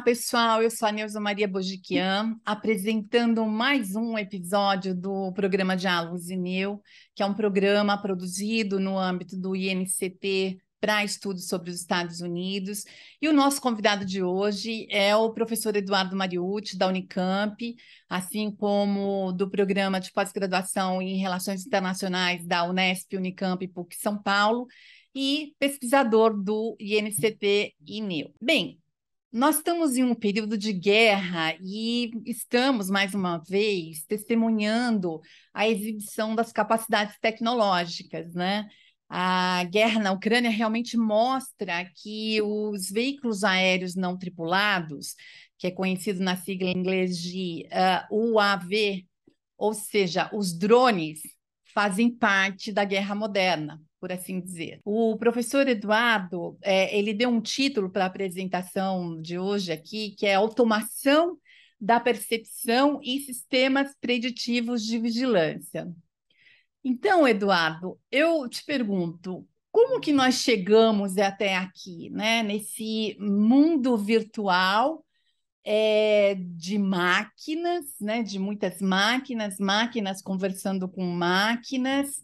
pessoal, eu sou a Neuza Maria Bojiquian, apresentando mais um episódio do programa Diálogos INEU, que é um programa produzido no âmbito do INCT para estudos sobre os Estados Unidos. E o nosso convidado de hoje é o professor Eduardo Mariucci, da Unicamp, assim como do programa de pós-graduação em Relações Internacionais da Unesp, Unicamp e PUC São Paulo, e pesquisador do INCT INEU. Bem, nós estamos em um período de guerra e estamos, mais uma vez, testemunhando a exibição das capacidades tecnológicas, né? A guerra na Ucrânia realmente mostra que os veículos aéreos não tripulados, que é conhecido na sigla em inglês de UAV, ou seja, os drones, fazem parte da guerra moderna, por assim dizer. O professor Eduardo, ele deu um título para a apresentação de hoje aqui, que é Automação da Percepção e Sistemas Preditivos de Vigilância. Então, Eduardo, eu te pergunto, como que nós chegamos até aqui, né? Nesse mundo virtual de máquinas, né? De muitas máquinas, máquinas conversando com máquinas.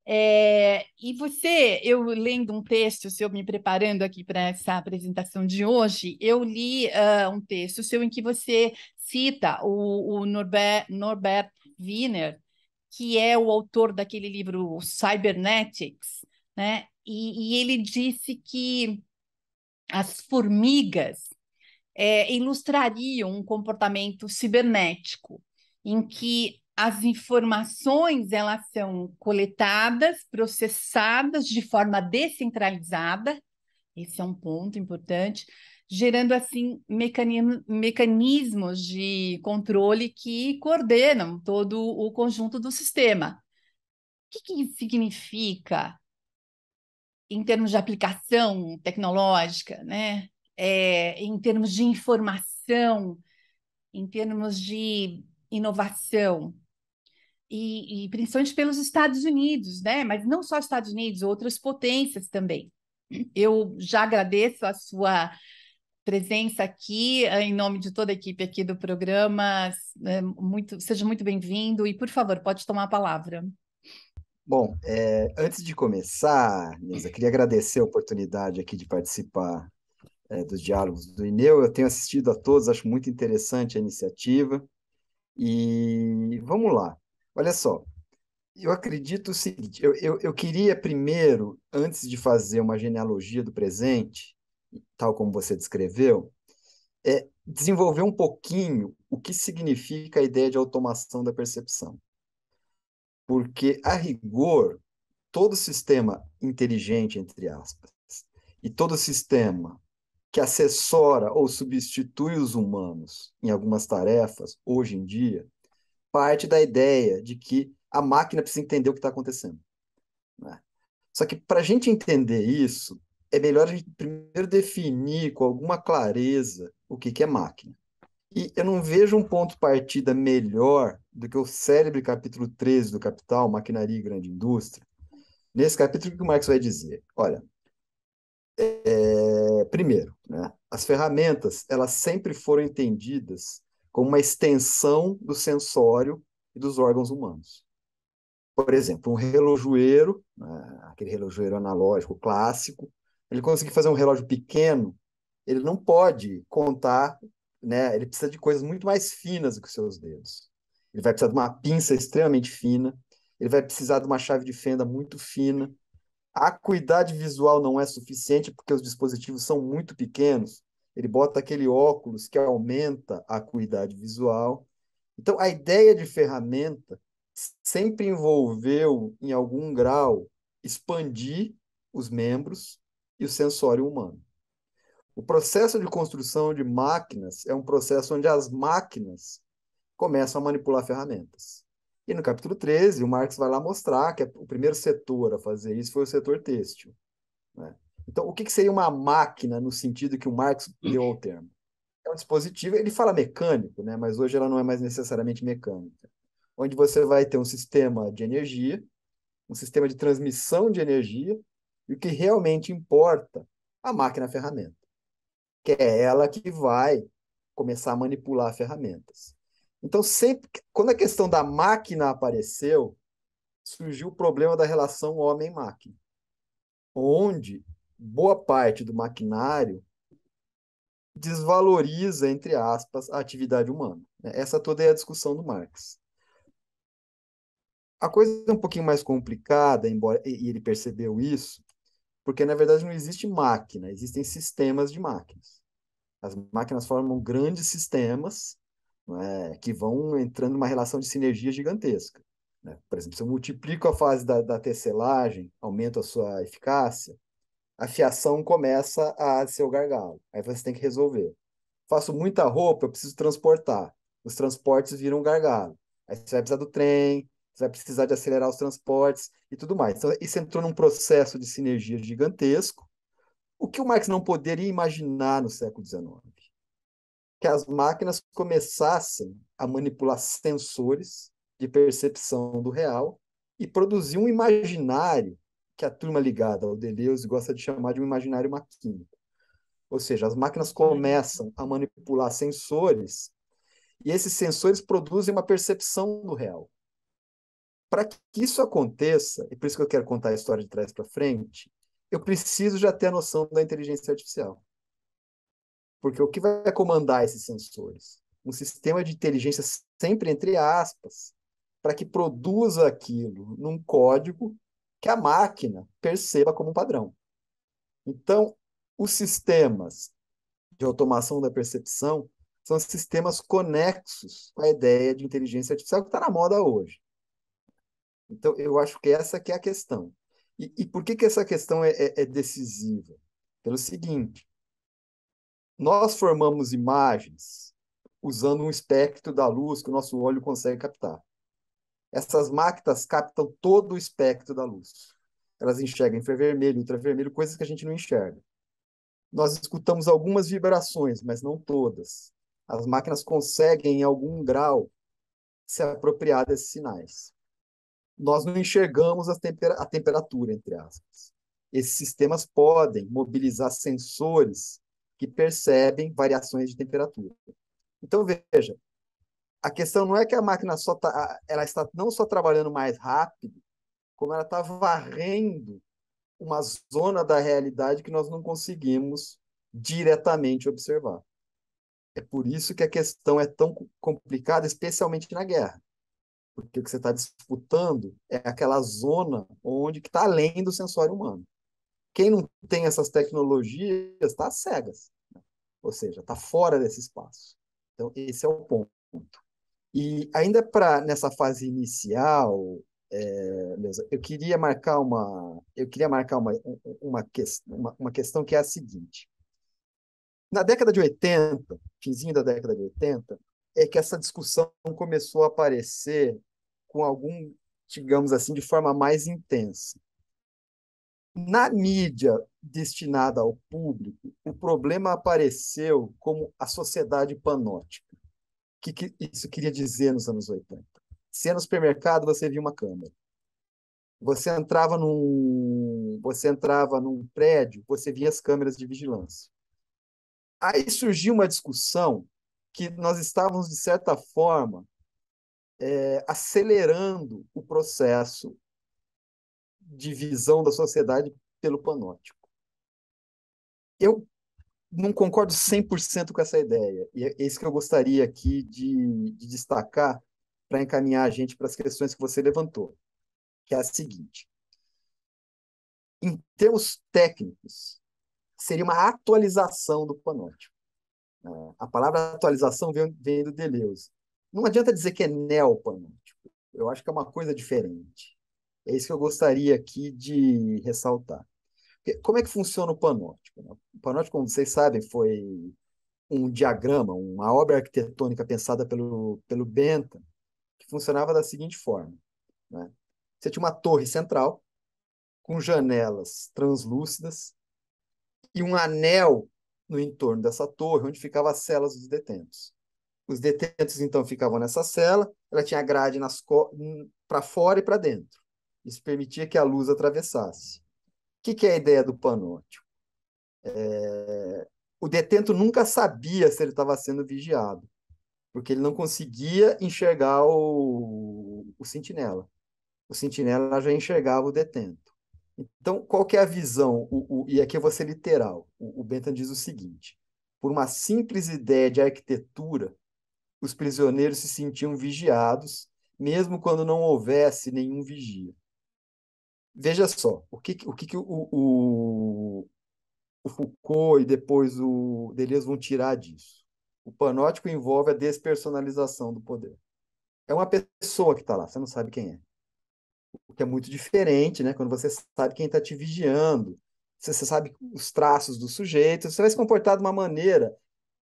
E você, eu lendo um texto seu, me preparando aqui para essa apresentação de hoje, eu li um texto seu em que você cita o Norbert Wiener, que é o autor daquele livro Cybernetics, né? E ele disse que as formigas ilustrariam um comportamento cibernético, em que as informações elas são coletadas, processadas de forma descentralizada, esse é um ponto importante, gerando assim mecanismos de controle que coordenam todo o conjunto do sistema. O que isso significa em termos de aplicação tecnológica, né? Em termos de informação, em termos de inovação, e principalmente pelos Estados Unidos, né? Mas não só os Estados Unidos, outras potências também. Eu já agradeço a sua presença aqui, em nome de toda a equipe aqui do programa. Seja muito bem-vindo e, por favor, pode tomar a palavra. Bom, antes de começar, Nilza, queria agradecer a oportunidade aqui de participar dos diálogos do INEU. Eu tenho assistido a todos, acho muito interessante a iniciativa. E vamos lá. Olha só, eu acredito o seguinte, eu queria primeiro, antes de fazer uma genealogia do presente, tal como você descreveu, desenvolver um pouquinho o que significa a ideia de automação da percepção. Porque, a rigor, todo sistema inteligente, entre aspas, e todo sistema que assessora ou substitui os humanos em algumas tarefas, hoje em dia, parte da ideia de que a máquina precisa entender o que está acontecendo, né? Só que para a gente entender isso, é melhor a gente primeiro definir com alguma clareza o que é máquina. E eu não vejo um ponto de partida melhor do que o célebre capítulo 13 do Capital, Maquinaria e Grande Indústria. Nesse capítulo, o que o Marx vai dizer? Olha, primeiro, né, as ferramentas elas sempre foram entendidas como uma extensão do sensório e dos órgãos humanos. Por exemplo, um relojoeiro, né, aquele relojoeiro analógico clássico, ele conseguir fazer um relógio pequeno, ele não pode contar, né, ele precisa de coisas muito mais finas do que os seus dedos. Ele vai precisar de uma pinça extremamente fina, ele vai precisar de uma chave de fenda muito fina. A acuidade visual não é suficiente porque os dispositivos são muito pequenos. Ele bota aquele óculos que aumenta a acuidade visual. Então, a ideia de ferramenta sempre envolveu, em algum grau, expandir os membros e o sensório humano. O processo de construção de máquinas é um processo onde as máquinas começam a manipular ferramentas. E no capítulo 13, o Marx vai lá mostrar que o primeiro setor a fazer isso foi o setor têxtil, né? Então, o que seria uma máquina no sentido que o Marx deu ao termo? É um dispositivo, ele fala mecânico, né? Mas hoje ela não é mais necessariamente mecânica, onde você vai ter um sistema de energia, um sistema de transmissão de energia, e o que realmente importa, a máquina-ferramenta, que é ela que vai começar a manipular ferramentas. Então, sempre, quando a questão da máquina apareceu, surgiu o problema da relação homem-máquina, onde boa parte do maquinário desvaloriza, entre aspas, a atividade humana. Essa toda é a discussão do Marx. A coisa é um pouquinho mais complicada, embora e ele percebeu isso, porque na verdade não existe máquina, existem sistemas de máquinas. As máquinas formam grandes sistemas, não é, que vão entrando numa relação de sinergia gigantesca. Né? Por exemplo, se eu multiplico a fase da tecelagem, aumento a sua eficácia, a fiação começa a ser o gargalo. Aí você tem que resolver. Faço muita roupa, eu preciso transportar. Os transportes viram um gargalo. Aí você vai precisar do trem, você vai precisar de acelerar os transportes e tudo mais. Então, isso entrou num processo de sinergia gigantesco, o que o Marx não poderia imaginar no século XIX. Que as máquinas começassem a manipular sensores de percepção do real e produzir um imaginário que a turma ligada ao Deleuze gosta de chamar de um imaginário maquínico. Ou seja, as máquinas começam a manipular sensores e esses sensores produzem uma percepção do real. Para que isso aconteça, e por isso que eu quero contar a história de trás para frente, eu preciso já ter a noção da inteligência artificial. Porque o que vai comandar esses sensores? Um sistema de inteligência sempre entre aspas, para que produza aquilo num código que a máquina perceba como um padrão. Então, os sistemas de automação da percepção são sistemas conexos com a ideia de inteligência artificial que está na moda hoje. Então, eu acho que essa que é a questão. E por que essa questão é decisiva? Pelo seguinte, nós formamos imagens usando um espectro da luz que o nosso olho consegue captar. Essas máquinas captam todo o espectro da luz. Elas enxergam infravermelho, ultravermelho, coisas que a gente não enxerga. Nós escutamos algumas vibrações, mas não todas. As máquinas conseguem, em algum grau, se apropriar desses sinais. Nós não enxergamos a temperatura, entre aspas. Esses sistemas podem mobilizar sensores que percebem variações de temperatura. Então, veja, a questão não é que a máquina ela está não só trabalhando mais rápido, como ela está varrendo uma zona da realidade que nós não conseguimos diretamente observar. É por isso que a questão é tão complicada, especialmente na guerra. Porque o que você está disputando é aquela zona onde está além do sensório humano. Quem não tem essas tecnologias está às cegas, né? Ou seja, está fora desse espaço. Então, esse é o ponto. E ainda nessa fase inicial, eu queria marcar uma questão que é a seguinte. Na década de 80, finzinho da década de 80, é que essa discussão começou a aparecer com algum, digamos assim, de forma mais intensa. Na mídia destinada ao público, o problema apareceu como a sociedade panótica. O que isso queria dizer nos anos 80? Se no supermercado você via uma câmera. Você entrava num prédio, você via as câmeras de vigilância. Aí surgiu uma discussão que nós estávamos, de certa forma, acelerando o processo de visão da sociedade pelo panóptico. Eu não concordo 100% com essa ideia, e é isso que eu gostaria aqui de destacar para encaminhar a gente para as questões que você levantou, que é a seguinte. Em termos técnicos, seria uma atualização do panóptico. A palavra atualização vem do Deleuze. Não adianta dizer que é neopanóptico. Eu acho que é uma coisa diferente. É isso que eu gostaria aqui de ressaltar. Como é que funciona o panóptico? O panóptico, como vocês sabem, foi um diagrama, uma obra arquitetônica pensada pelo Bentham, que funcionava da seguinte forma, né? Você tinha uma torre central, com janelas translúcidas, e um anel no entorno dessa torre, onde ficavam as celas dos detentos. Os detentos, então, ficavam nessa cela, ela tinha grade para fora e para dentro. Isso permitia que a luz atravessasse. O que é a ideia do panóptico? o detento nunca sabia se ele estava sendo vigiado, porque ele não conseguia enxergar o sentinela. O sentinela já enxergava o detento. Então, qual que é a visão? E aqui eu vou ser literal. O Bentham diz o seguinte: por uma simples ideia de arquitetura, os prisioneiros se sentiam vigiados, mesmo quando não houvesse nenhum vigia. Veja só, o Foucault e depois o Deleuze vão tirar disso. O panótico envolve a despersonalização do poder. É uma pessoa que está lá, você não sabe quem é. O que é muito diferente, né? Quando você sabe quem está te vigiando, você sabe os traços do sujeito, você vai se comportar de uma maneira,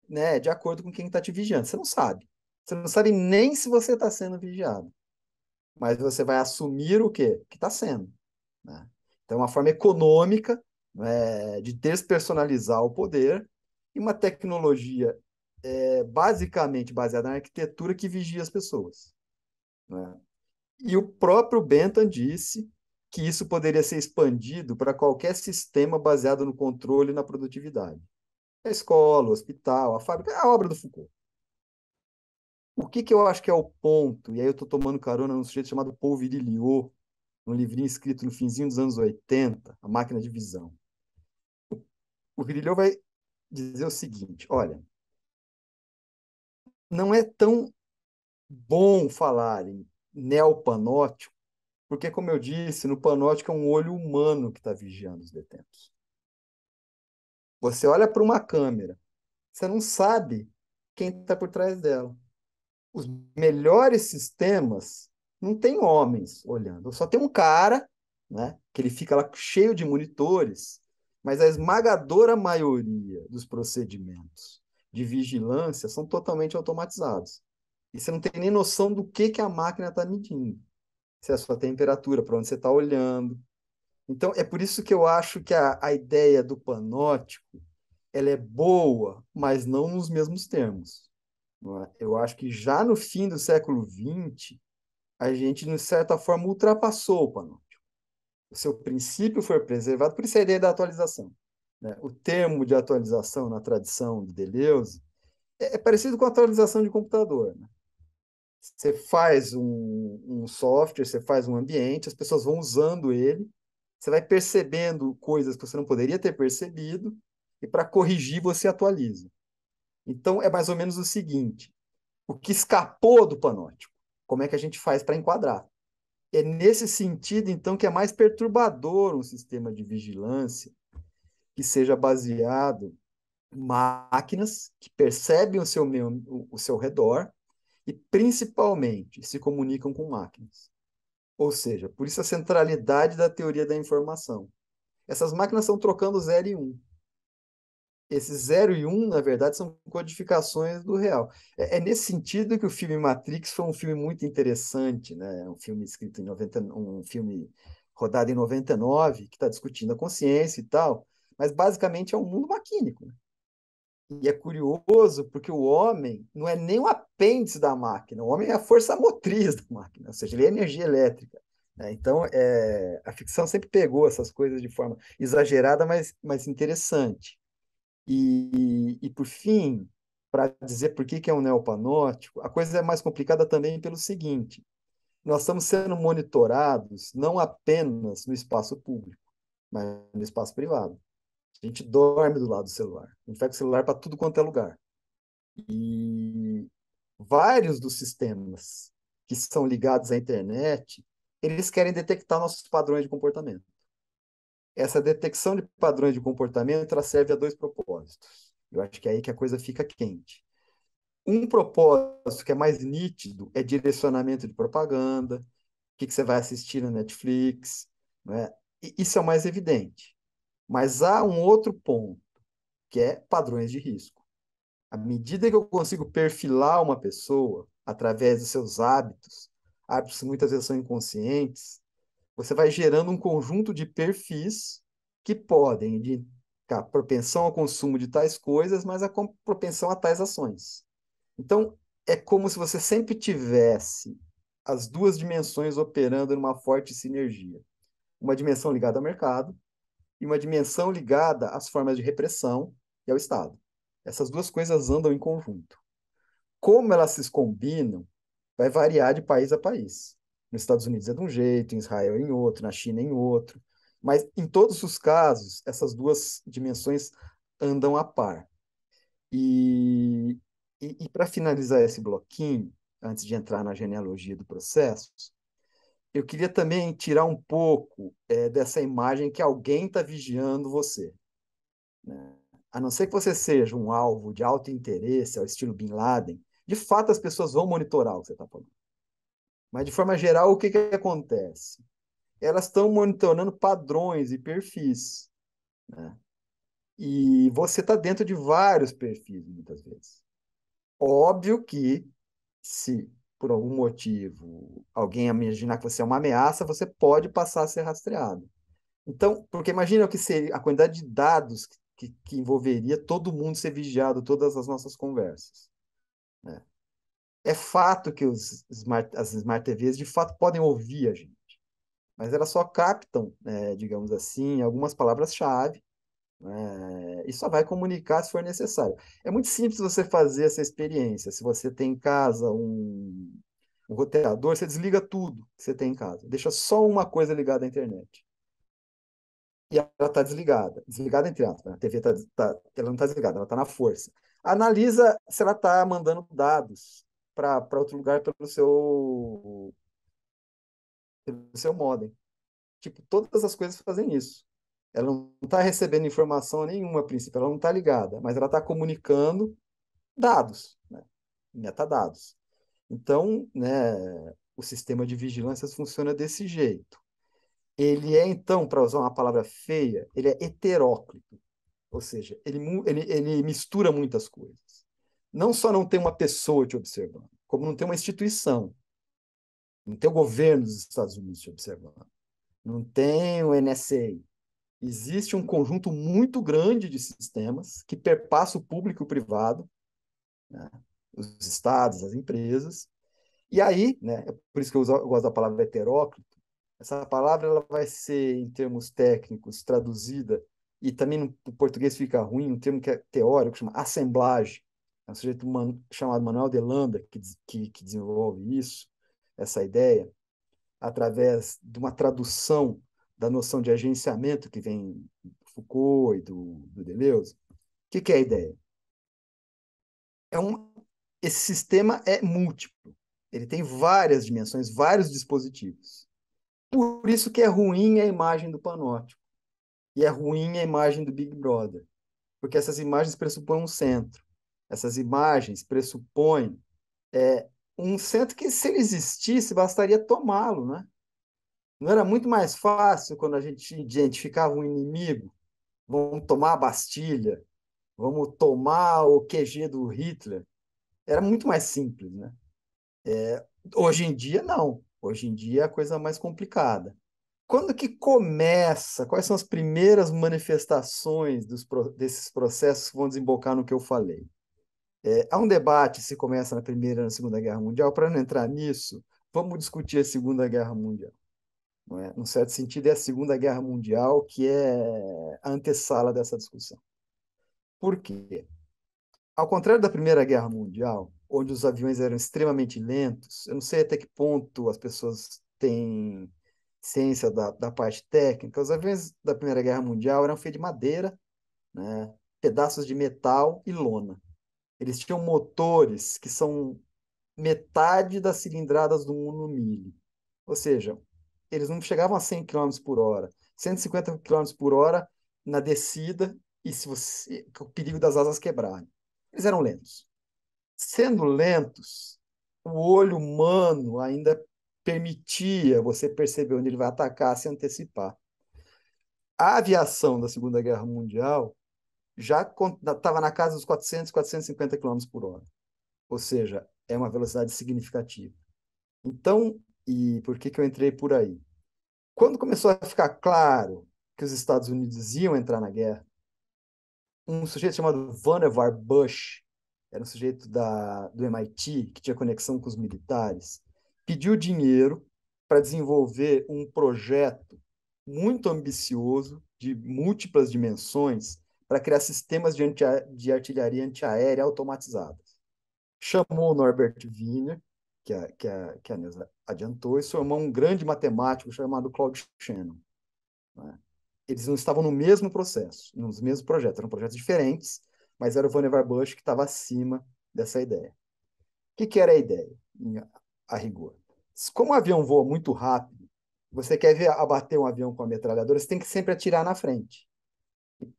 né, de acordo com quem está te vigiando. Você não sabe. Você não sabe nem se você está sendo vigiado. Mas você vai assumir o quê? Que está sendo. Né? Então, é uma forma econômica, né, de despersonalizar o poder e uma tecnologia basicamente baseada na arquitetura que vigia as pessoas. Né? E o próprio Bentham disse que isso poderia ser expandido para qualquer sistema baseado no controle e na produtividade. A escola, o hospital, a fábrica, a obra do Foucault. O que eu acho que é o ponto, e aí eu estou tomando carona num sujeito chamado Paul Virilio, um livrinho escrito no finzinho dos anos 80, A Máquina de Visão. O Virilio vai dizer o seguinte, olha, não é tão bom falar em neopanótico, porque, como eu disse, no panótico é um olho humano que está vigiando os detentos. Você olha para uma câmera, você não sabe quem está por trás dela. Os melhores sistemas não tem homens olhando, só tem um cara, né, que ele fica lá cheio de monitores, mas a esmagadora maioria dos procedimentos de vigilância são totalmente automatizados. E você não tem nem noção do que a máquina está medindo. Se é a sua temperatura, para onde você está olhando. Então, é por isso que eu acho que a ideia do panótico ela é boa, mas não nos mesmos termos. Não é? Eu acho que já no fim do século XX, a gente, de certa forma, ultrapassou o panóptico. O seu princípio foi preservado, por isso a ideia da atualização. Né? O termo de atualização na tradição de Deleuze é parecido com a atualização de computador. Né? Você faz um software, você faz um ambiente, as pessoas vão usando ele, você vai percebendo coisas que você não poderia ter percebido, e para corrigir você atualiza. Então, é mais ou menos o seguinte: o que escapou do panótico, como é que a gente faz para enquadrar? É nesse sentido, então, que é mais perturbador um sistema de vigilância que seja baseado em máquinas que percebem o seu redor e, principalmente, se comunicam com máquinas. Ou seja, por isso a centralidade da teoria da informação. Essas máquinas estão trocando 0 e 1. Um. Esse 0 e 1, na verdade, são codificações do real. É nesse sentido que o filme Matrix foi um filme muito interessante, né? Um filme escrito em 90, um filme rodado em 99, que está discutindo a consciência e tal, mas basicamente é um mundo maquínico. Né? E é curioso porque o homem não é nem um apêndice da máquina, o homem é a força motriz da máquina, ou seja, ele é energia elétrica. Né? Então, a ficção sempre pegou essas coisas de forma exagerada, mas interessante. Por fim, para dizer por que é um neopanótico, a coisa é mais complicada também pelo seguinte: nós estamos sendo monitorados não apenas no espaço público, mas no espaço privado. A gente dorme do lado do celular, a gente vai com o celular para tudo quanto é lugar. E vários dos sistemas que são ligados à internet, eles querem detectar nossos padrões de comportamento. Essa detecção de padrões de comportamento ela serve a dois propósitos. Eu acho que é aí que a coisa fica quente. Um propósito que é mais nítido é direcionamento de propaganda, o que você vai assistir na Netflix, né? E isso é o mais evidente. Mas há um outro ponto, que é padrões de risco. À medida que eu consigo perfilar uma pessoa através dos seus hábitos que muitas vezes são inconscientes, você vai gerando um conjunto de perfis que podem indicar propensão ao consumo de tais coisas, mas a propensão a tais ações. Então, é como se você sempre tivesse as duas dimensões operando numa forte sinergia. Uma dimensão ligada ao mercado e uma dimensão ligada às formas de repressão e ao Estado. Essas duas coisas andam em conjunto. Como elas se combinam, vai variar de país a país. Nos Estados Unidos é de um jeito, em Israel é em outro, na China é em outro. Mas, em todos os casos, essas duas dimensões andam a par. E, e para finalizar esse bloquinho, antes de entrar na genealogia do processo, eu queria também tirar um pouco dessa imagem que alguém está vigiando você, né? A não ser que você seja um alvo de alto interesse, ao estilo Bin Laden, de fato as pessoas vão monitorar o que você está falando. Mas, de forma geral, o que acontece? Elas estão monitorando padrões e perfis, né? E você está dentro de vários perfis, muitas vezes. Óbvio que, se por algum motivo alguém imaginar que você é uma ameaça, você pode passar a ser rastreado. Então, porque imagina o que seria a quantidade de dados que envolveria todo mundo ser vigiado, todas as nossas conversas, né? É fato que as Smart TVs de fato podem ouvir a gente, mas elas só captam, digamos assim, algumas palavras-chave, e só vai comunicar se for necessário. É muito simples você fazer essa experiência. Se você tem em casa um roteador, você desliga tudo que você tem em casa. Deixa só uma coisa ligada à internet. E ela está desligada. Desligada entre aspas, né? A TV ela não está desligada, ela está na força. Analisa se ela está mandando dados para outro lugar pelo seu modem. Tipo, todas as coisas fazem isso. Ela não está recebendo informação nenhuma, a princípio, ela não está ligada, mas ela está comunicando dados, né? Metadados. Então, né, o sistema de vigilância funciona desse jeito. Ele é, então, para usar uma palavra feia, ele é heteróclito, ou seja, ele mistura muitas coisas. Não só não tem uma pessoa te observando, como não tem uma instituição. Não tem o governo dos Estados Unidos te observando. Não tem o NSA. Existe um conjunto muito grande de sistemas que perpassa o público e o privado, né? Os estados, as empresas. E aí, né, é por isso que eu gosto da palavra heteróclito. Essa palavra ela vai ser, em termos técnicos, traduzida, e também no português fica ruim, um termo que é teórico, chama assemblagem. É um sujeito chamado Manuel de Landa que desenvolve isso, essa ideia, através de uma tradução da noção de agenciamento que vem do Foucault e do Deleuze. O que é a ideia? É um, esse sistema é múltiplo. Ele tem várias dimensões, vários dispositivos. Por isso que é ruim a imagem do panóptico. E é ruim a imagem do Big Brother. Porque essas imagens pressupõem um centro. Essas imagens pressupõem um centro que, se ele existisse, bastaria tomá-lo, né? Não era muito mais fácil quando a gente identificava um inimigo? Vamos tomar a Bastilha, vamos tomar o QG do Hitler. Era muito mais simples, né? Hoje em dia, não. Hoje em dia é a coisa mais complicada. Quando que começa? Quais são as primeiras manifestações desses processos que vão desembocar no que eu falei? Há um debate se começa na Primeira ou na Segunda Guerra Mundial. Para não entrar nisso, vamos discutir a Segunda Guerra Mundial. Não é? Num certo sentido, é a Segunda Guerra Mundial que é a antessala dessa discussão. Por quê? Ao contrário da Primeira Guerra Mundial, onde os aviões eram extremamente lentos, eu não sei até que ponto as pessoas têm ciência da parte técnica, os aviões da Primeira Guerra Mundial eram feitos de madeira, né, pedaços de metal e lona. Eles tinham motores que são metade das cilindradas do Uno Mille. Ou seja, eles não chegavam a 100 km por hora, 150 km por hora na descida, e se você, com o perigo das asas quebrarem. Eles eram lentos. Sendo lentos, o olho humano ainda permitia você perceber onde ele vai atacar, se antecipar. A aviação da Segunda Guerra Mundial já estava na casa dos 400, 450 km por hora. Ou seja, é uma velocidade significativa. Então, e por que eu entrei por aí? Quando começou a ficar claro que os Estados Unidos iam entrar na guerra, um sujeito chamado Vannevar Bush, era um sujeito do MIT, que tinha conexão com os militares, pediu dinheiro para desenvolver um projeto muito ambicioso, de múltiplas dimensões, para criar sistemas de artilharia antiaérea automatizados. Chamou o Norbert Wiener, que a Neuza adiantou, e formou um grande matemático chamado Claude Shannon. Né? Eles não estavam no mesmo processo, nos mesmos projetos, eram projetos diferentes, mas era o Vannevar Bush que estava acima dessa ideia. O que era a ideia, a rigor? Como o avião voa muito rápido, você quer ver abater um avião com a metralhadora, você tem que sempre atirar na frente.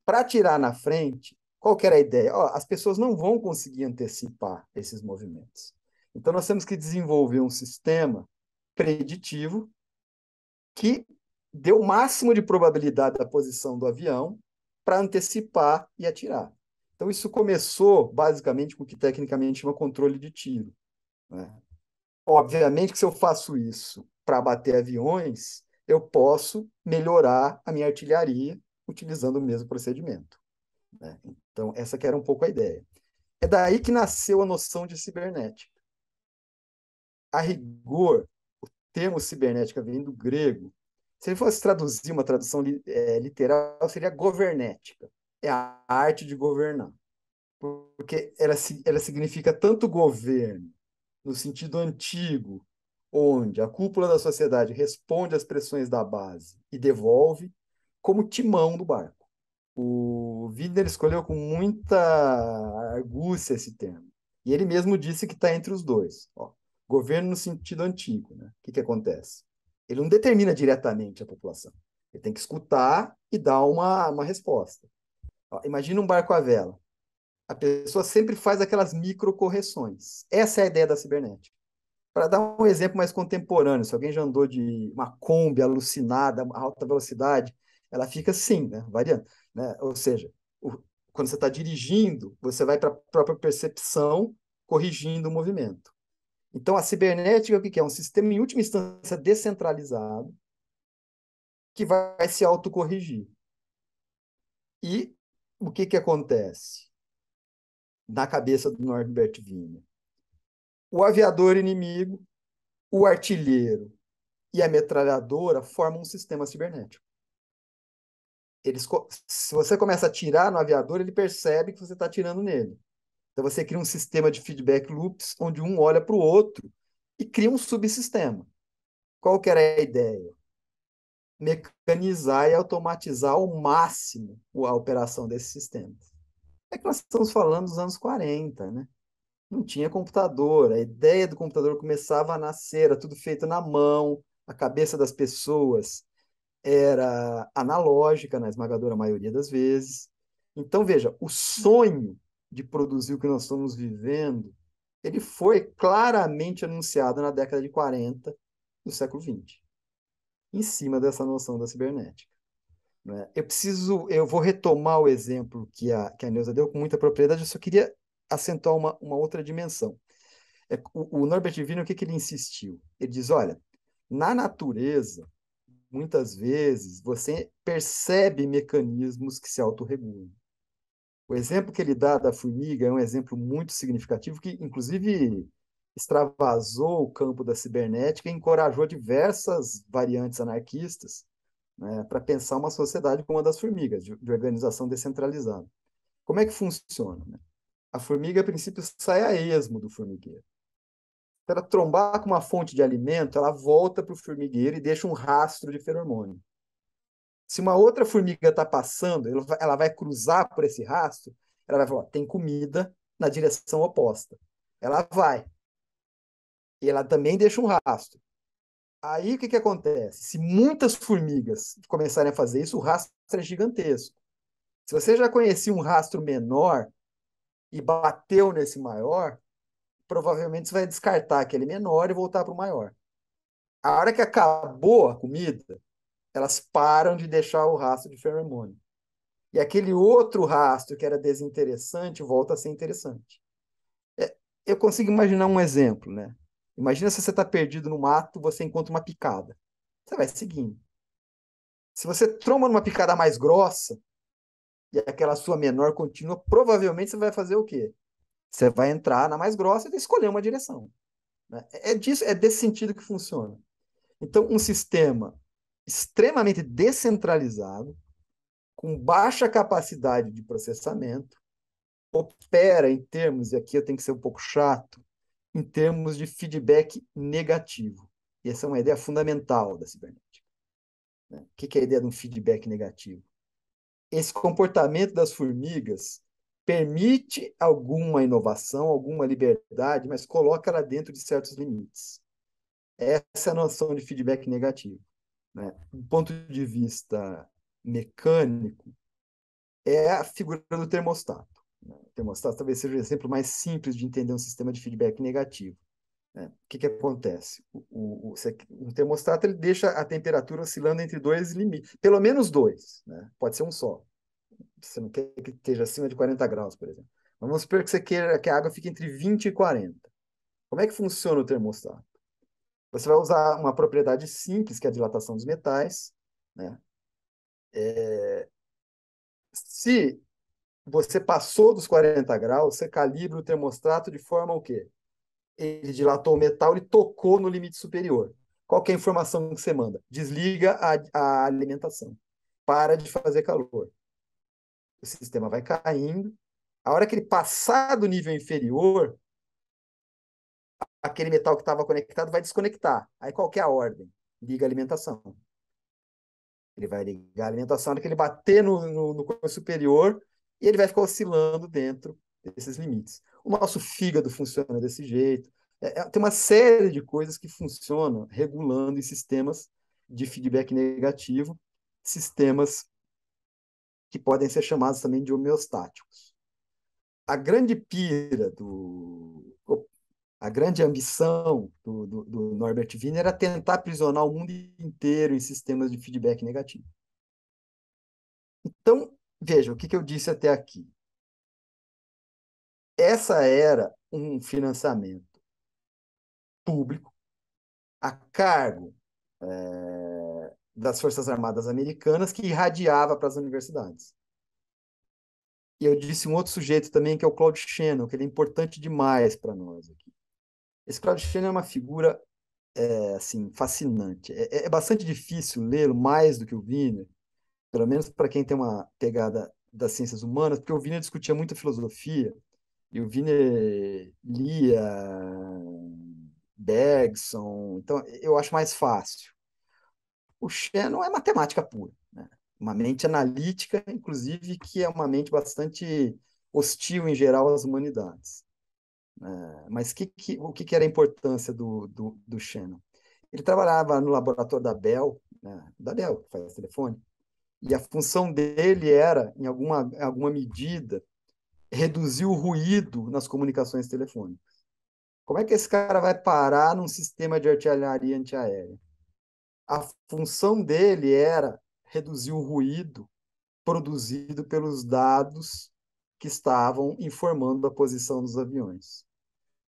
Para atirar na frente, qual que era a ideia? As pessoas não vão conseguir antecipar esses movimentos. Então, nós temos que desenvolver um sistema preditivo que dê o máximo de probabilidade da posição do avião para antecipar e atirar. Então, isso começou, basicamente, com o que tecnicamente chama controle de tiro. Né? Obviamente que se eu faço isso para abater aviões, eu posso melhorar a minha artilharia utilizando o mesmo procedimento. Né? Então, essa que era um pouco a ideia. É daí que nasceu a noção de cibernética. A rigor, o termo cibernética vem do grego. Se ele fosse traduzir uma tradução literal, seria governética. É a arte de governar. Porque ela significa tanto governo, no sentido antigo, onde a cúpula da sociedade responde às pressões da base e devolve, como timão do barco. O Widner escolheu com muita argúcia esse termo. E ele mesmo disse que está entre os dois. Governo no sentido antigo. Né? O que acontece? Ele não determina diretamente a população. Ele tem que escutar e dar uma resposta. Imagina um barco à vela. A pessoa sempre faz aquelas microcorreções. Essa é a ideia da cibernética. Para dar um exemplo mais contemporâneo, se alguém já andou de uma Kombi alucinada, a alta velocidade, ela fica assim, né? Variando. Né? Ou seja, quando você está dirigindo, você vai para a própria percepção, corrigindo o movimento. Então, a cibernética, o que é? Um sistema, em última instância, descentralizado, que vai se autocorrigir. E o que acontece na cabeça do Norbert Wiener? O aviador inimigo, o artilheiro e a metralhadora formam um sistema cibernético. Se você começa a atirar no aviador, ele percebe que você está atirando nele. Então você cria um sistema de feedback loops, onde um olha para o outro e cria um subsistema. Qual que era a ideia? Mecanizar e automatizar ao máximo a operação desses sistemas. É que nós estamos falando dos anos 40, né? Não tinha computador, a ideia do computador começava a nascer, era tudo feito na mão, a cabeça das pessoas era analógica, na esmagadora maioria das vezes. Então, veja, o sonho de produzir o que nós estamos vivendo, ele foi claramente anunciado na década de 40 do século XX, em cima dessa noção da cibernética. Né? Eu vou retomar o exemplo que a Neuza deu com muita propriedade, eu só queria acentuar uma outra dimensão. O Norbert Wiener, o que ele insistiu? Ele diz, olha, na natureza, muitas vezes, você percebe mecanismos que se autorregulam. O exemplo que ele dá da formiga é um exemplo muito significativo, que, inclusive, extravasou o campo da cibernética e encorajou diversas variantes anarquistas, né, para pensar uma sociedade como a das formigas, de organização descentralizada. Como é que funciona? Né? A formiga, a princípio, sai a esmo do formigueiro. Se ela trombar com uma fonte de alimento, ela volta para o formigueiro e deixa um rastro de feromônio. Se uma outra formiga está passando, ela vai cruzar por esse rastro, ela vai falar, tem comida na direção oposta. Ela vai. E ela também deixa um rastro. Aí o que acontece? Se muitas formigas começarem a fazer isso, o rastro é gigantesco. Se você já conhecia um rastro menor e bateu nesse maior, provavelmente você vai descartar aquele menor e voltar para o maior. A hora que acabou a comida, elas param de deixar o rastro de feromônio. E aquele outro rastro que era desinteressante volta a ser interessante. Eu consigo imaginar um exemplo, né? Imagina se você está perdido no mato, você encontra uma picada. Você vai seguindo. Se você tromba numa picada mais grossa e aquela sua menor continua, provavelmente você vai fazer o quê? Você vai entrar na mais grossa e escolher uma direção. Né? É desse sentido que funciona. Então, um sistema extremamente descentralizado, com baixa capacidade de processamento, opera em termos, e aqui eu tenho que ser um pouco chato, em termos de feedback negativo. E essa é uma ideia fundamental da cibernética. Né? O que é a ideia de um feedback negativo? Esse comportamento das formigas permite alguma inovação, alguma liberdade, mas coloca ela dentro de certos limites. Essa é a noção de feedback negativo. Né? Do ponto de vista mecânico, é a figura do termostato. Né? O termostato talvez seja o exemplo mais simples de entender um sistema de feedback negativo. Né? O que acontece? Um termostato ele deixa a temperatura oscilando entre dois limites, pelo menos dois, né? Pode ser um só. Você não quer que esteja acima de 40 graus, por exemplo. Mas vamos supor que você queira que a água fique entre 20 e 40. Como é que funciona o termostato? Você vai usar uma propriedade simples, que é a dilatação dos metais. Né? Se você passou dos 40 graus, você calibra o termostato de forma o quê? Ele dilatou o metal, ele tocou no limite superior. Qual que é a informação que você manda? Desliga a alimentação. Para de fazer calor. O sistema vai caindo. A hora que ele passar do nível inferior, aquele metal que estava conectado vai desconectar. Aí qual que é a ordem? Liga a alimentação. Ele vai ligar a alimentação, na hora que ele bater no corpo superior, e ele vai ficar oscilando dentro desses limites. O nosso fígado funciona desse jeito. Tem uma série de coisas que funcionam regulando em sistemas de feedback negativo, sistemas que podem ser chamados também de homeostáticos. A grande pira a grande ambição do Norbert Wiener era tentar aprisionar o mundo inteiro em sistemas de feedback negativo. Então, veja, o que eu disse até aqui. Essa era um financiamento público a cargo das Forças Armadas Americanas que irradiava para as universidades. E eu disse um outro sujeito também, que é o Claude Shannon, que ele é importante demais para nós aqui. Esse Claude Shannon é uma figura assim, fascinante. É bastante difícil lê-lo mais do que o Wiener, pelo menos para quem tem uma pegada das ciências humanas, porque o Wiener discutia muita filosofia, e o Wiener lia Bergson, então eu acho mais fácil. O Shannon é matemática pura, né? Uma mente analítica, inclusive, que é uma mente bastante hostil em geral às humanidades. Mas o que era a importância do Shannon? Ele trabalhava no laboratório da Bell, né? Da Bell, que faz telefone, e a função dele era, em alguma medida, reduzir o ruído nas comunicações telefônicas. Como é que esse cara vai parar num sistema de artilharia antiaérea? A função dele era reduzir o ruído produzido pelos dados que estavam informando a posição dos aviões.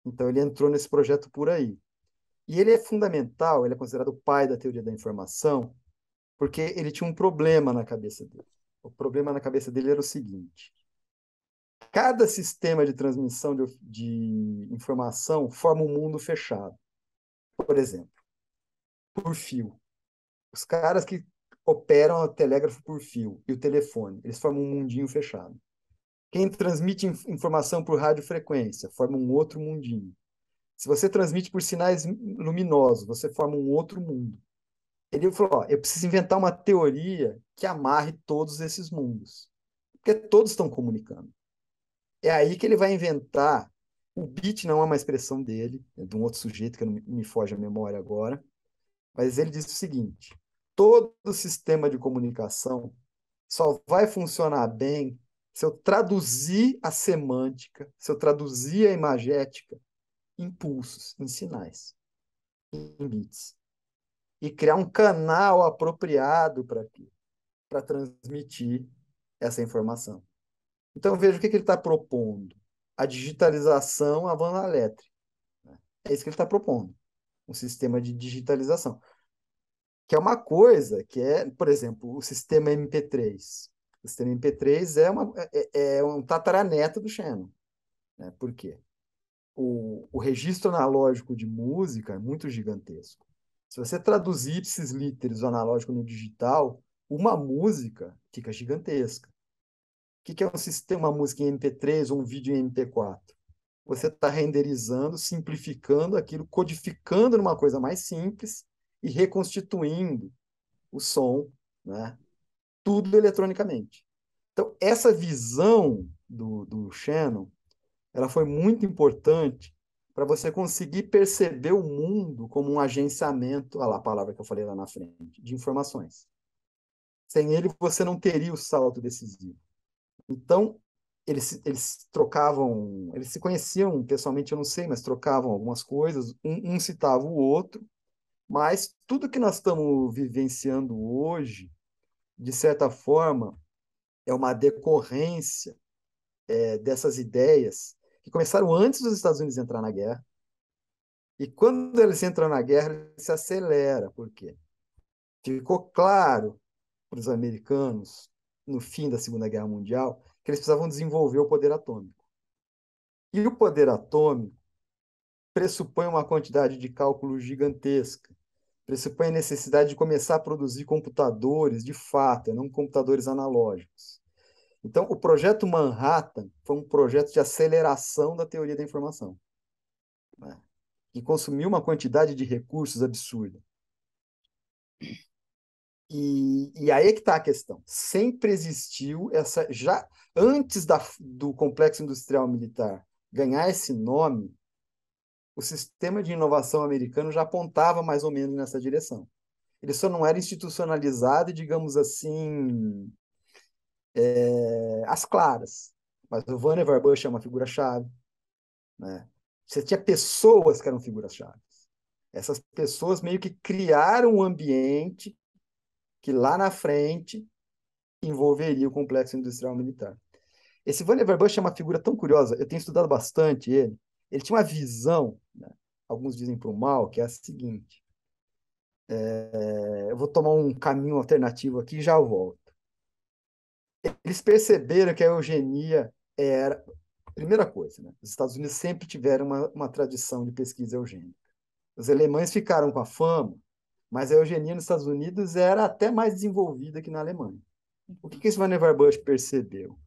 Então, ele entrou nesse projeto por aí. E ele é fundamental, ele é considerado o pai da teoria da informação, porque ele tinha um problema na cabeça dele. O problema na cabeça dele era o seguinte: cada sistema de transmissão de informação forma um mundo fechado. Por exemplo, por fio. Os caras que operam o telégrafo por fio e o telefone, eles formam um mundinho fechado. Quem transmite informação por radiofrequência forma um outro mundinho. Se você transmite por sinais luminosos, você forma um outro mundo. Ele falou: ó, eu preciso inventar uma teoria que amarre todos esses mundos, porque todos estão comunicando. É aí que ele vai inventar. O bit não é uma expressão dele, é de um outro sujeito que não me foge a memória agora, mas ele diz o seguinte: todo sistema de comunicação só vai funcionar bem se eu traduzir a semântica, se eu traduzir a imagética em pulsos, em sinais, em bits. E criar um canal apropriado para quê? Para transmitir essa informação. Então, veja o que ele está propondo. A digitalização à banda elétrica. É isso que ele está propondo. Um sistema de digitalização. Que é uma coisa que é, por exemplo, o sistema MP3. O sistema MP3 é um tataraneto do Shannon. Né? Por quê? O registro analógico de música é muito gigantesco. Se você traduzir ipsis literis o analógico no digital, uma música fica gigantesca. O que é um sistema, uma música em MP3 ou um vídeo em MP4? Você está renderizando, simplificando aquilo, codificando numa coisa mais simples e reconstituindo o som, né? Tudo eletronicamente. Então, essa visão do Shannon, ela foi muito importante para você conseguir perceber o mundo como um agenciamento, olha lá a palavra que eu falei lá na frente, de informações. Sem ele, você não teria o salto decisivo. Então, eles trocavam, eles se conheciam pessoalmente, eu não sei, mas trocavam algumas coisas, um citava o outro, mas tudo que nós estamos vivenciando hoje, de certa forma, é uma decorrência dessas ideias que começaram antes dos Estados Unidos entrar na guerra, e quando eles entram na guerra, ele se acelera. Por quê? Ficou claro para os americanos, no fim da Segunda Guerra Mundial, que eles precisavam desenvolver o poder atômico. E o poder atômico pressupõe uma quantidade de cálculo gigantesca, pressupõe a necessidade de começar a produzir computadores de fato, não computadores analógicos. Então, o projeto Manhattan foi um projeto de aceleração da teoria da informação, né? Que consumiu uma quantidade de recursos absurda. E aí é que está a questão. Sempre existiu essa. Já antes do complexo industrial militar ganhar esse nome, o sistema de inovação americano já apontava mais ou menos nessa direção. Ele só não era institucionalizado e, digamos assim, às claras. Mas o Vannevar Bush é uma figura-chave, né? Você tinha pessoas que eram figuras-chave. Essas pessoas meio que criaram um ambiente que lá na frente envolveria o complexo industrial militar. Esse Vannevar Bush é uma figura tão curiosa, eu tenho estudado bastante ele. Ele tinha uma visão, né? Alguns dizem para o mal, que é a seguinte: eu vou tomar um caminho alternativo aqui e já volto. Eles perceberam que a eugenia era. Primeira coisa, né? Os Estados Unidos sempre tiveram uma tradição de pesquisa eugênica. Os alemães ficaram com a fama, mas a eugenia nos Estados Unidos era até mais desenvolvida que na Alemanha. O que esse Vannevar Bush percebeu?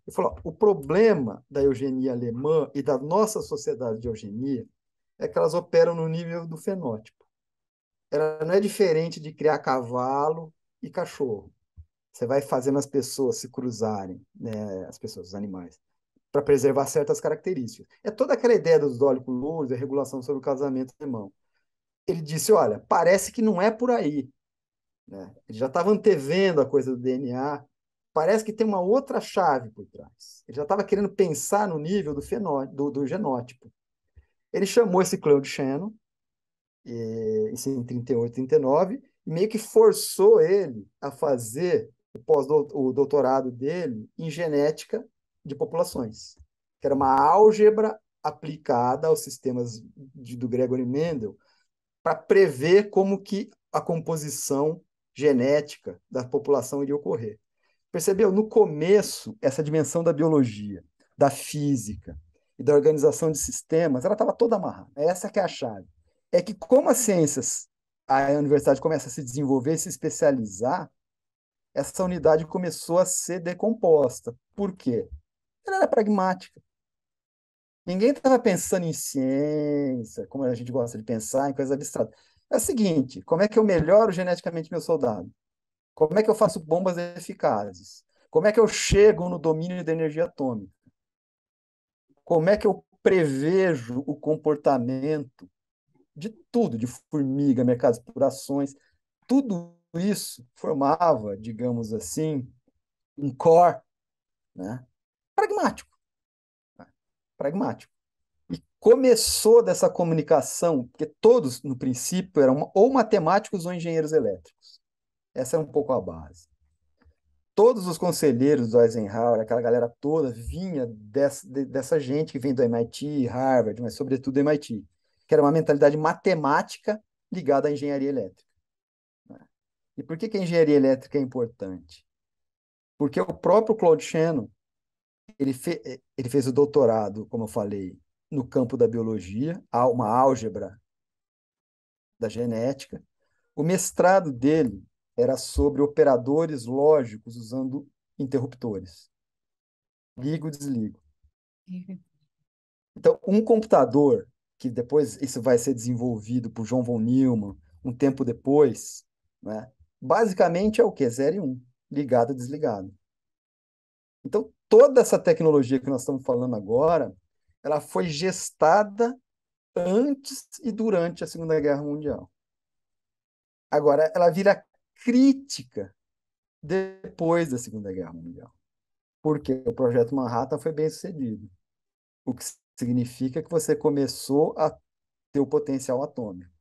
Ele falou: o problema da eugenia alemã e da nossa sociedade de eugenia é que elas operam no nível do fenótipo. Ela não é diferente de criar cavalo e cachorro. Você vai fazendo as pessoas se cruzarem, né, as pessoas, os animais, para preservar certas características. É toda aquela ideia dos dólicos louros, a regulação sobre o casamento alemão. Ele disse: olha, parece que não é por aí, né? Ele já estava antevendo a coisa do DNA. Parece que tem uma outra chave por trás. Ele já estava querendo pensar no nível do genótipo. Ele chamou esse Claude Shannon, isso em 38, 39, e meio que forçou ele a fazer o doutorado dele em genética de populações, que era uma álgebra aplicada aos sistemas do Gregory Mendel para prever como que a composição genética da população iria ocorrer. Percebeu? No começo, essa dimensão da biologia, da física e da organização de sistemas, ela estava toda amarrada. Essa que é a chave. É que como as ciências, a universidade começa a se desenvolver e se especializar, essa unidade começou a ser decomposta. Por quê? Ela era pragmática. Ninguém estava pensando em ciência, como a gente gosta de pensar, em coisas abstratas. É o seguinte: como é que eu melhoro geneticamente meu soldado? Como é que eu faço bombas eficazes? Como é que eu chego no domínio da energia atômica? Como é que eu prevejo o comportamento de tudo, de formiga, mercados por ações? Tudo isso formava, digamos assim, um core, né? Pragmático, né? Pragmático. E começou dessa comunicação, porque todos, no princípio, eram ou matemáticos ou engenheiros elétricos. Essa é um pouco a base. Todos os conselheiros do Eisenhower, aquela galera toda, vinha dessa gente que vem do MIT, Harvard, mas sobretudo do MIT, que era uma mentalidade matemática ligada à engenharia elétrica, né? E por que a engenharia elétrica é importante? Porque o próprio Claude Shannon, ele fez o doutorado, como eu falei, no campo da biologia, há uma álgebra da genética. O mestrado dele era sobre operadores lógicos usando interruptores. Ligo e desligo. Então, um computador, que depois isso vai ser desenvolvido por John von Neumann, um tempo depois, né? Basicamente é o quê? 0 e 1, ligado e desligado. Então, toda essa tecnologia que nós estamos falando agora, ela foi gestada antes e durante a Segunda Guerra Mundial. Agora, ela vira crítica depois da Segunda Guerra Mundial, porque o Projeto Manhattan foi bem sucedido, o que significa que você começou a ter o potencial atômico.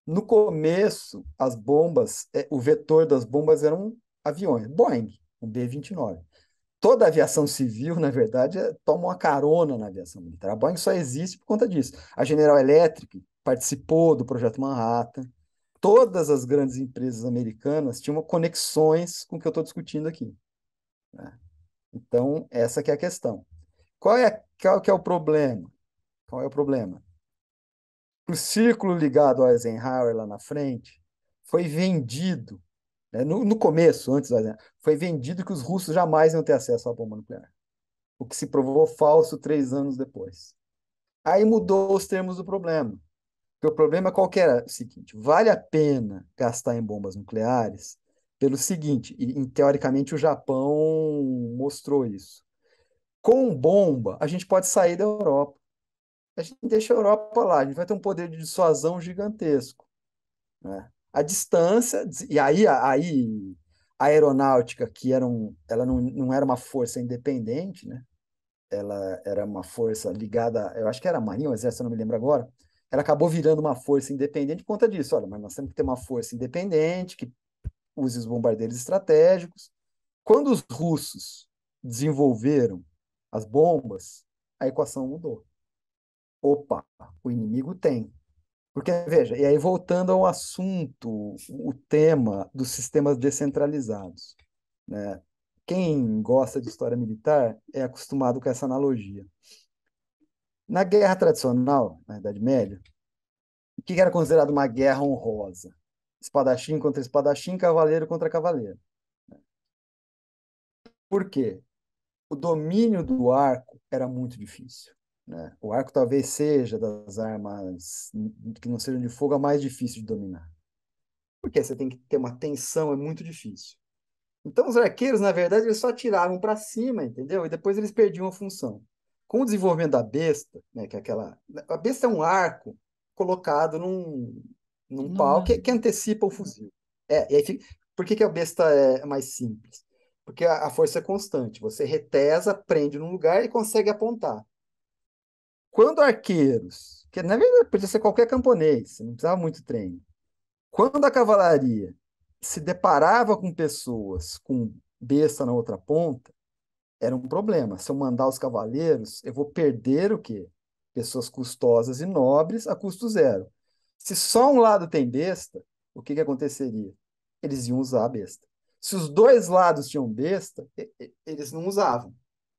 No começo, as bombas, o vetor das bombas eram aviões, Boeing, um B-29. Toda a aviação civil, na verdade, toma uma carona na aviação militar. A Boeing só existe por conta disso. A General Electric participou do Projeto Manhattan. Todas as grandes empresas americanas tinham conexões com o que eu estou discutindo aqui, né? Então, essa que é a questão. Qual que é o problema? Qual é o problema? O círculo ligado ao Eisenhower lá na frente foi vendido, né, no começo, antes do Eisenhower, foi vendido que os russos jamais iam ter acesso à bomba nuclear, o que se provou falso 3 anos depois. Aí mudou os termos do problema. Porque o problema qual que era? O seguinte, vale a pena gastar em bombas nucleares pelo seguinte, e teoricamente o Japão mostrou isso. Com bomba, a gente pode sair da Europa. A gente deixa a Europa lá, a gente vai ter um poder de dissuasão gigantesco, né? A distância, e aí a aeronáutica, ela não era uma força independente, né? Ela era uma força ligada, eu acho que era a Marinha ou Exército, eu não me lembro agora. Ela acabou virando uma força independente por conta disso. Olha, mas nós temos que ter uma força independente que use os bombardeiros estratégicos. Quando os russos desenvolveram as bombas, a equação mudou. Opa, o inimigo tem. Porque, veja, e aí voltando ao assunto, o tema dos sistemas descentralizados, né? Quem gosta de história militar é acostumado com essa analogia. Na guerra tradicional, na Idade Média, o que era considerado uma guerra honrosa? Espadachim contra espadachim, cavaleiro contra cavaleiro. Por quê? O domínio do arco era muito difícil, né? O arco talvez seja das armas que não sejam de fogo a mais difícil de dominar. Porque você tem que ter uma tensão, é muito difícil. Então, os arqueiros, na verdade, eles só tiravam para cima, entendeu? E depois eles perdiam a função. Com o desenvolvimento da besta, né, que é aquela. A besta é um arco colocado num pau Numa... que antecipa o fuzil. E aí por que a besta é mais simples? Porque a força é constante. Você retesa, prende num lugar e consegue apontar. Quando arqueiros, que na verdade podia ser qualquer camponês, não precisava muito treino. Quando a cavalaria se deparava com pessoas com besta na outra ponta, era um problema. Se eu mandar os cavaleiros, eu vou perder o quê? Pessoas custosas e nobres a custo zero. Se só um lado tem besta, o que aconteceria? Eles iam usar a besta. Se os dois lados tinham besta, eles não usavam,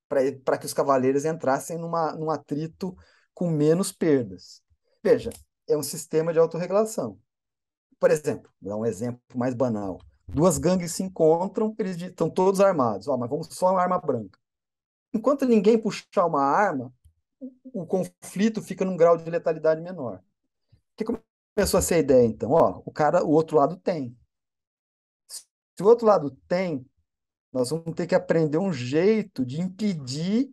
para que os cavaleiros entrassem num atrito com menos perdas. Veja, é um sistema de autorregulação. Por exemplo, vou dar um exemplo mais banal. Duas gangues se encontram, eles estão todos armados. Mas vamos só uma arma branca. Enquanto ninguém puxar uma arma, o conflito fica num grau de letalidade menor. O que começou a ser a ideia, então? O outro lado tem. Se o outro lado tem, nós vamos ter que aprender um jeito de impedir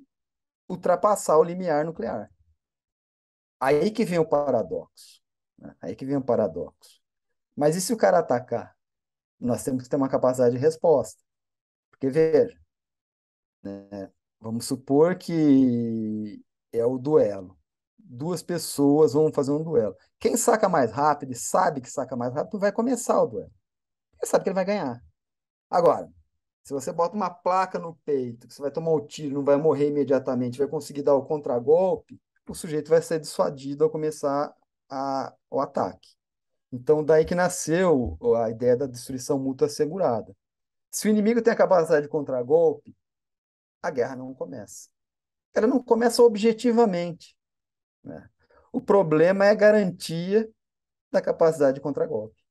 ultrapassar o limiar nuclear. Aí que vem o paradoxo, né? Aí que vem o paradoxo. Mas e se o cara atacar? Nós temos que ter uma capacidade de resposta. Porque, veja, vamos supor que é o duelo. Duas pessoas vão fazer um duelo. Quem saca mais rápido e sabe que saca mais rápido vai começar o duelo. Ele sabe que ele vai ganhar. Agora, se você bota uma placa no peito, que você vai tomar o tiro, não vai morrer imediatamente, vai conseguir dar o contragolpe, o sujeito vai ser dissuadido ao começar o ataque. Então, daí que nasceu a ideia da destruição mútua assegurada. Se o inimigo tem a capacidade de contragolpe, a guerra não começa. Ela não começa objetivamente, né? O problema é a garantia da capacidade de contragolpe.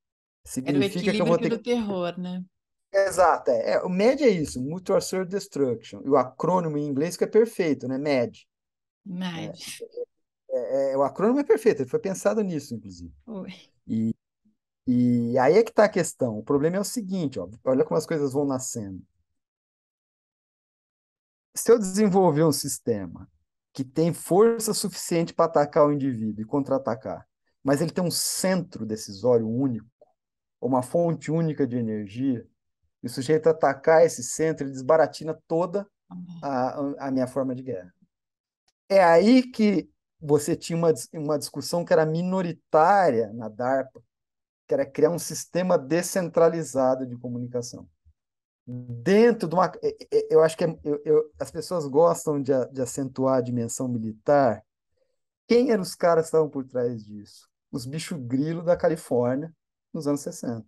Era o Significa que eu vou equilíbrio ter do que. terror, né? Exato, o MED é isso, Mutual Assured Destruction. E o acrônimo em inglês que é perfeito, né? MED. Mas, O acrônimo é perfeito, ele foi pensado nisso, inclusive. oi. E, e aí é que está a questão. O problema é o seguinte, ó, olha como as coisas vão nascendo. Se eu desenvolver um sistema que tem força suficiente para atacar o indivíduo e contra-atacar, mas ele tem um centro decisório único, ou uma fonte única de energia, e o sujeito atacar esse centro, ele desbaratina toda a minha forma de guerra. É aí que você tinha uma discussão que era minoritária na DARPA, que era criar um sistema descentralizado de comunicação. Dentro de uma. Eu acho que as pessoas gostam de acentuar a dimensão militar. Quem eram os caras que estavam por trás disso? Os bicho grilo da Califórnia, nos anos 60.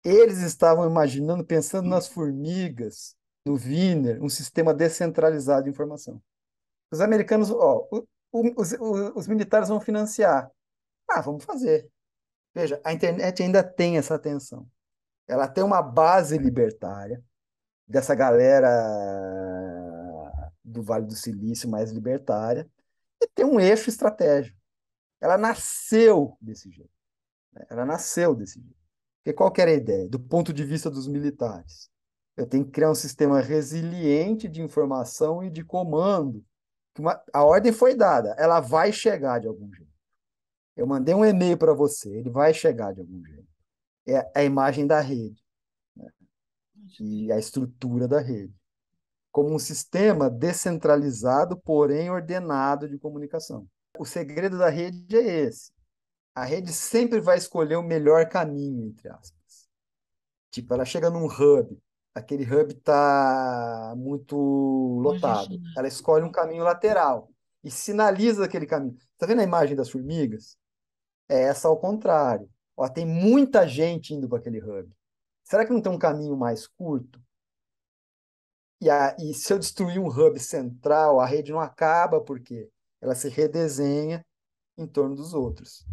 Eles estavam imaginando, pensando nas formigas, no Wiener, um sistema descentralizado de informação. Os americanos, ó, os militares vão financiar. Ah, vamos fazer. Veja, a internet ainda tem essa tensão. Ela tem uma base libertária, dessa galera do Vale do Silício mais libertária, e tem um eixo estratégico. Ela nasceu desse jeito. Né? Ela nasceu desse jeito. Porque qual que era a ideia? Do ponto de vista dos militares. Eu tenho que criar um sistema resiliente de informação e de comando. A ordem foi dada, ela vai chegar de algum jeito. Eu mandei um e-mail para você, ele vai chegar de algum jeito. É a imagem da rede, né? E a estrutura da rede como um sistema descentralizado, porém ordenado de comunicação. O segredo da rede é esse. A rede sempre vai escolher o melhor caminho, entre aspas. Tipo, ela chega num hub, aquele hub está muito lotado. Congestionado. Ela escolhe um caminho lateral e sinaliza aquele caminho. Está vendo a imagem das formigas? É essa ao contrário. Ó, tem muita gente indo para aquele hub. Será que não tem um caminho mais curto? E se eu destruir um hub central, a rede não acaba, porque ela se redesenha em torno dos outros.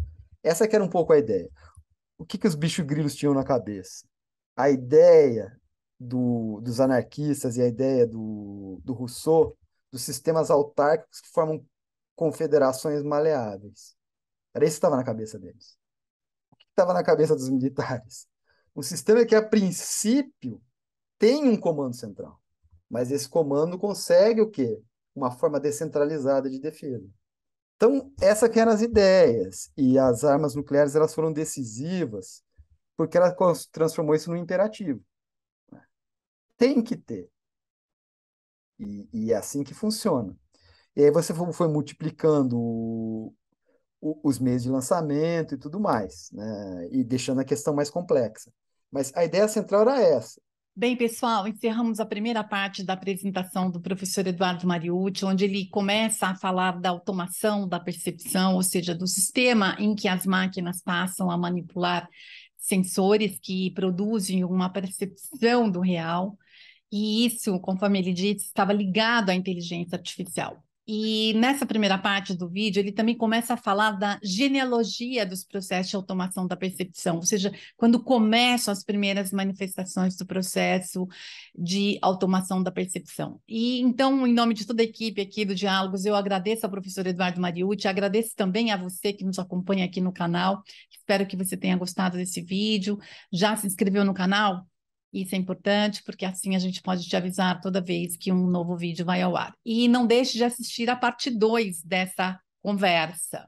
Essa que era um pouco a ideia. O que os bichos grilos tinham na cabeça? A ideia dos anarquistas e a ideia do Rousseau dos sistemas autárquicos que formam confederações maleáveis. Era isso que estava na cabeça deles. O que estava na cabeça dos militares? Um sistema que, a princípio, tem um comando central. Mas esse comando consegue o quê? Uma forma descentralizada de defesa. Então, essa que eram as ideias. E as armas nucleares elas foram decisivas porque ela transformou isso num imperativo. Tem que ter. E é assim que funciona. E aí você foi multiplicando os meios de lançamento e tudo mais, né? E deixando a questão mais complexa. Mas a ideia central era essa. Bem, pessoal, encerramos a primeira parte da apresentação do professor Eduardo Mariucci, onde ele começa a falar da automação da percepção, ou seja, do sistema em que as máquinas passam a manipular sensores que produzem uma percepção do real. E isso, conforme ele disse, estava ligado à inteligência artificial. E nessa primeira parte do vídeo, ele também começa a falar da genealogia dos processos de automação da percepção, ou seja, quando começam as primeiras manifestações do processo de automação da percepção. E então, em nome de toda a equipe aqui do Diálogos, eu agradeço ao professor Eduardo Mariucci, agradeço também a você que nos acompanha aqui no canal. Espero que você tenha gostado desse vídeo. Já se inscreveu no canal? Isso é importante, porque assim a gente pode te avisar toda vez que um novo vídeo vai ao ar. E não deixe de assistir a parte 2 dessa conversa.